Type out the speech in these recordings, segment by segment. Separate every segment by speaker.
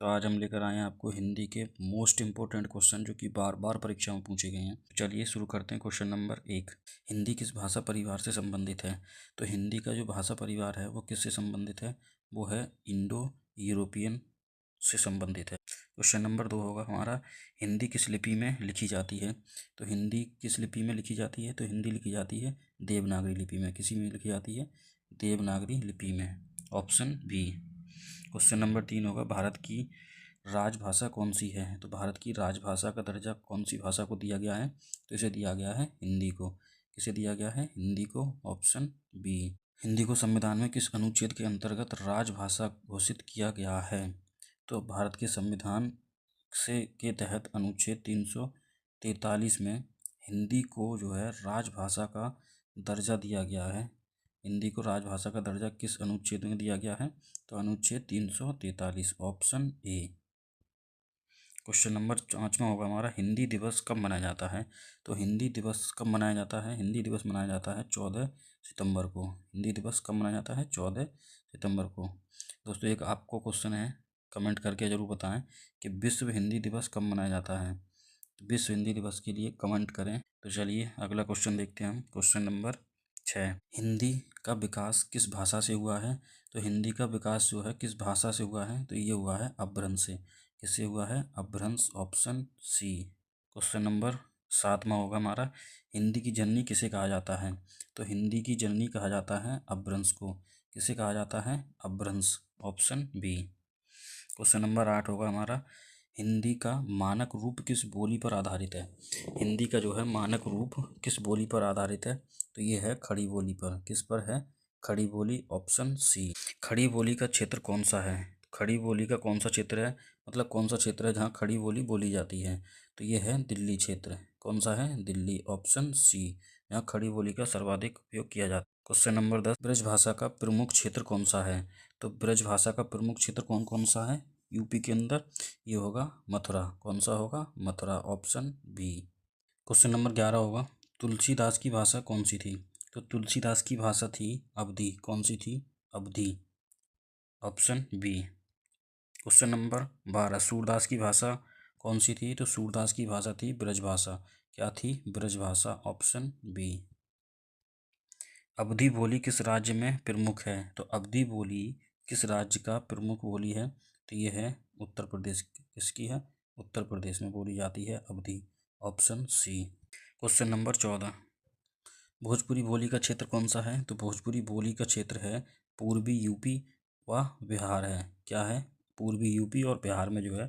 Speaker 1: तो आज हम लेकर आए हैं आपको हिंदी के मोस्ट इम्पोर्टेंट क्वेश्चन जो कि बार बार परीक्षा में पूछे गए हैं। चलिए शुरू करते हैं। क्वेश्चन नंबर 1, हिंदी किस भाषा परिवार से संबंधित है? तो हिंदी का जो भाषा परिवार है वो किससे संबंधित है? वो है इंडो यूरोपियन से संबंधित है। क्वेश्चन नंबर 2 होगा हमारा, हिंदी किस लिपि में लिखी जाती है? तो हिंदी किस लिपि में लिखी जाती है? तो हिंदी लिखी जाती है देवनागरी लिपि में। किसी में लिखी जाती है? देवनागरी लिपि में। Option B. क्वेश्चन नंबर 3 होगा, भारत की राजभाषा कौन सी है? तो भारत की राजभाषा का दर्जा कौन सी भाषा को दिया गया है? तो इसे दिया गया है हिंदी को। किसे दिया गया है? हिंदी को। Option B. हिंदी को संविधान में किस अनुच्छेद के अंतर्गत राजभाषा घोषित किया गया है? तो भारत के संविधान से के तहत अनुच्छेद 343 में हिंदी को जो है राजभाषा का दर्जा दिया गया है। हिंदी को राजभाषा का दर्जा किस अनुच्छेद में दिया गया है? तो अनुच्छेद 343। Option A. क्वेश्चन नंबर 5 होगा हमारा, हिंदी दिवस कब मनाया जाता है? तो हिंदी दिवस कब मनाया जाता है? हिंदी दिवस मनाया जाता है 14 सितंबर को। हिंदी दिवस कब मनाया जाता है? 14 सितंबर को। दोस्तों एक आपको क्वेश्चन है, कमेंट करके ज़रूर बताएं कि विश्व हिंदी दिवस कब मनाया जाता है। विश्व हिंदी दिवस के लिए कमेंट करें। तो चलिए अगला क्वेश्चन देखते हैं हम। क्वेश्चन नंबर 6, हिंदी का विकास किस भाषा से हुआ है? तो हिंदी का विकास जो है किस भाषा से हुआ है? तो ये हुआ है अपभ्रंश से। किससे हुआ है? Apabhramsha. Option C. Question number 7 होगा हमारा, हिंदी की जननी किसे कहा जाता है? तो हिंदी की जननी कहा जाता है अपभ्रंश को। किसे कहा जाता है? Apabhramsha. Option B. Question number 8 होगा हमारा, हिंदी का मानक रूप किस बोली पर आधारित है? हिंदी का जो है मानक रूप किस बोली पर आधारित है? तो ये है खड़ी बोली पर। किस पर है? खड़ी बोली। Option C. खड़ी बोली का क्षेत्र कौन सा है? खड़ी बोली का कौन सा क्षेत्र है, मतलब कौन सा क्षेत्र है जहाँ खड़ी बोली बोली जाती है? तो ये है दिल्ली क्षेत्र। कौन सा है? दिल्ली। Option C. यहाँ खड़ी बोली का सर्वाधिक उपयोग किया जाता है। क्वेश्चन नंबर 10, ब्रज भाषा का प्रमुख क्षेत्र कौन सा है? तो ब्रज भाषा का प्रमुख क्षेत्र कौन कौन सा है यूपी के अंदर? ये होगा मथुरा। कौन सा होगा? Mathura. Option B. Question number 11 होगा, तुलसीदास की भाषा कौन सी थी? तो तुलसीदास की भाषा थी अवधी। कौन सी थी? Awadhi. Option B. Question number 12, Surdas की भाषा कौन सी थी? तो सूरदास की भाषा थी ब्रजभाषा। क्या थी? ब्रजभाषा। Option B. अवधी बोली किस राज्य में प्रमुख है? तो अवधी बोली किस राज्य का प्रमुख बोली है? तो ये है उत्तर प्रदेश। किसकी है? उत्तर प्रदेश में बोली जाती है Awadhi. Option C. Question number 14, Bhojpuri बोली का क्षेत्र कौन सा है? तो भोजपुरी बोली का क्षेत्र है पूर्वी यूपी व बिहार है। क्या है? पूर्वी यूपी और बिहार में जो है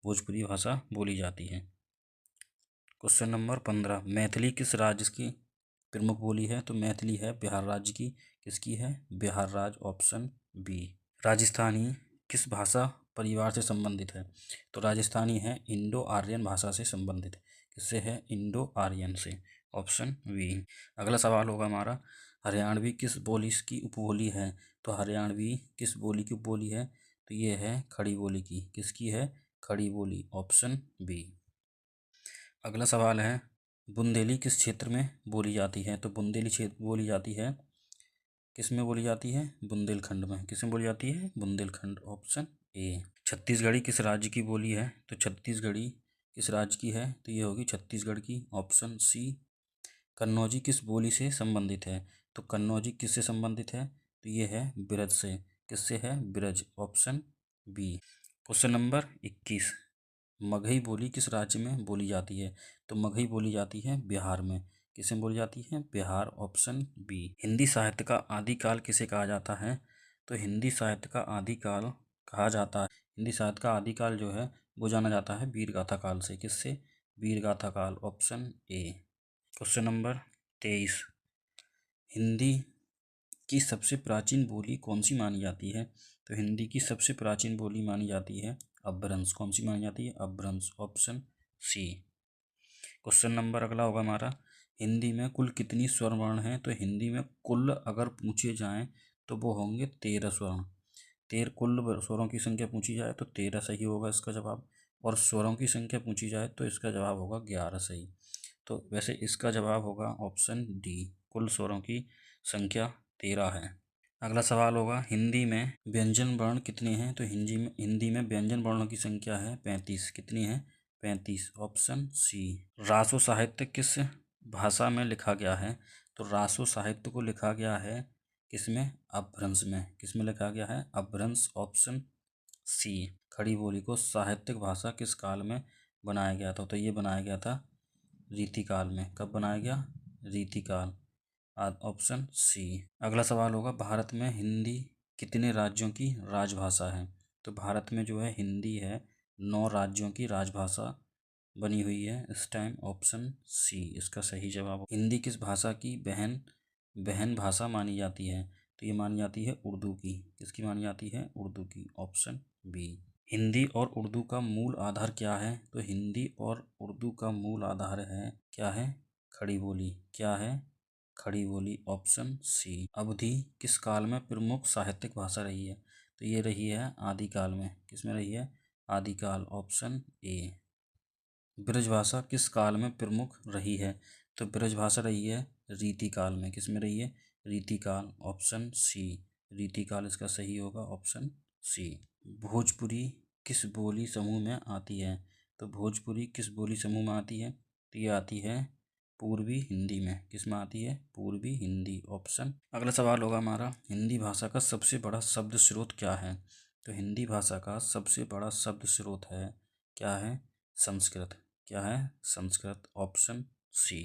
Speaker 1: भोजपुरी भाषा बोली जाती है। क्वेश्चन नंबर 15, मैथिली किस राज्य की प्रमुख बोली है? तो मैथिली है बिहार राज्य की। किसकी है? बिहार राज्य। Option B. राजस्थानी किस भाषा परिवार से संबंधित है? तो राजस्थानी है इंडो आर्यन भाषा से संबंधित। किससे है? इंडो आर्यन से। Option B. अगला सवाल होगा हमारा, हरियाणवी किस बोली की उपबोली है? तो हरियाणवी किस बोली की उपबोली है? तो ये है खड़ी बोली की। किसकी है? खड़ी बोली। Option B. अगला सवाल है, बुंदेली किस क्षेत्र में बोली जाती है? तो बुंदेली क्षेत्र बोली जाती है किस में बोली जाती है? बुंदेलखंड में। किस में बोली जाती है? बुंदेलखंड। Option A. छत्तीसगढ़ी किस राज्य की बोली है? तो छत्तीसगढ़ी किस राज्य की है? तो ये होगी छत्तीसगढ़ की। Option C. कन्नौजी किस बोली से संबंधित है? तो कन्नौजी किससे संबंधित है? तो ये है ब्रज से। किससे है? Braj. Option B. Question number 21, Magahi बोली किस राज्य में बोली जाती है? तो मगही बोली जाती है बिहार में। किसमें बोली जाती है? बिहार। Option B. हिंदी साहित्य का आदिकाल किसे कहा जाता है? तो हिंदी साहित्य का आदिकाल कहा जाता है, हिंदी साहित्य का आदिकाल जो है वो जाना जाता है वीरगाथा काल से। किससे? वीरगाथा काल। Option A. Question number 23, Hindi की सबसे प्राचीन बोली कौन सी मानी जाती है? तो हिंदी की सबसे प्राचीन बोली मानी जाती है अपभ्रंश। कौन सी मानी जाती है? Apabhramsha. Option C. Question number अगला होगा हमारा, हिंदी में कुल कितनी स्वर वर्ण हैं? तो हिंदी में कुल अगर पूछे जाएं तो वो होंगे 13 स्वर्ण। कुल स्वरों की संख्या पूछी जाए तो 13 सही होगा इसका जवाब, और स्वरों की संख्या पूछी जाए तो इसका जवाब होगा 11 सही। तो वैसे इसका जवाब होगा ऑप्शन डी, कुल स्वरों की संख्या 13 है। अगला सवाल होगा, हिंदी में व्यंजन वर्ण कितने हैं? तो हिंदी में व्यंजन वर्णों की संख्या है 35। कितनी है? 35। Option C. रासो साहित्य किस भाषा में लिखा गया है? तो रासो साहित्य को लिखा गया है किसमें? अपभ्रंश में। किसमें लिखा गया है? अपभ्रंश। Option C. खड़ी बोली को साहित्यिक भाषा किस काल में बनाया गया था? तो ये बनाया गया था रीतिकाल में। कब बनाया गया? रीतिकाल। Option C. अगला सवाल होगा, भारत में हिंदी कितने राज्यों की राजभाषा है? तो भारत में जो है हिंदी है 9 राज्यों की राजभाषा बनी हुई है इस टाइम। ऑप्शन सी इसका सही जवाब। हिंदी किस भाषा की बहन बहन भाषा मानी जाती है? तो ये मानी जाती है उर्दू की। किसकी मानी जाती है? उर्दू की। Option B. हिंदी और उर्दू का मूल आधार क्या है? तो हिंदी और उर्दू का मूल आधार है, क्या है? खड़ी बोली। क्या है? खड़ी बोली। ऑप्शन सी। अवधी किस काल में प्रमुख साहित्यिक भाषा रही है? तो ये रही है आदिकाल में। किसमें रही है? आदिकाल। Option A. ब्रजभाषा किस काल में प्रमुख रही है? तो ब्रजभाषा रही है रीतिकाल में। किसमें रही है? रीतिकाल। ऑप्शन सी। रीतिकाल इसका सही होगा। Option C. भोजपुरी किस बोली समूह में आती है? तो भोजपुरी किस बोली समूह में आती है? तो ये आती है पूर्वी हिंदी में। किस में आती है? पूर्वी हिंदी। ऑप्शन। अगला सवाल होगा हमारा, हिंदी भाषा का सबसे बड़ा शब्द स्रोत क्या है? तो हिंदी भाषा का सबसे बड़ा शब्द स्रोत है, क्या है? संस्कृत। क्या है? संस्कृत। Option C.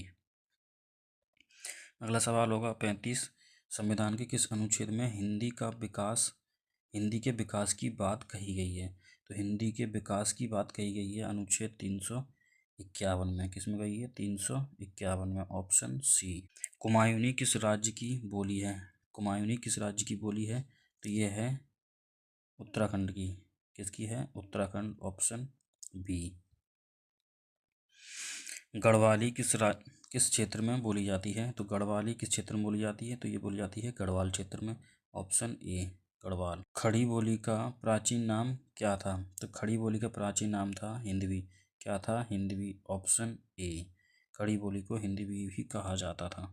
Speaker 1: अगला सवाल होगा 35, संविधान के किस अनुच्छेद में हिंदी के विकास की बात कही गई है? तो हिंदी के विकास की बात कही गई है अनुच्छेद 351 में। किस में गई है? 351 में। Option C. कुमायूनी किस राज्य की बोली है? कुमायूनी किस राज्य की बोली है? तो ये है उत्तराखंड की। किसकी है? उत्तराखंड। Option B. गढ़वाली किस क्षेत्र में बोली जाती है? तो गढ़वाली किस क्षेत्र में बोली जाती है? तो ये बोली जाती है गढ़वाल क्षेत्र में। Option A Garhwal. खड़ी बोली का प्राचीन नाम क्या था? तो खड़ी बोली का प्राचीन नाम था हिंदवी। क्या था? हिंदवी। Option A. खड़ी बोली को हिंदवी भी कहा जाता था।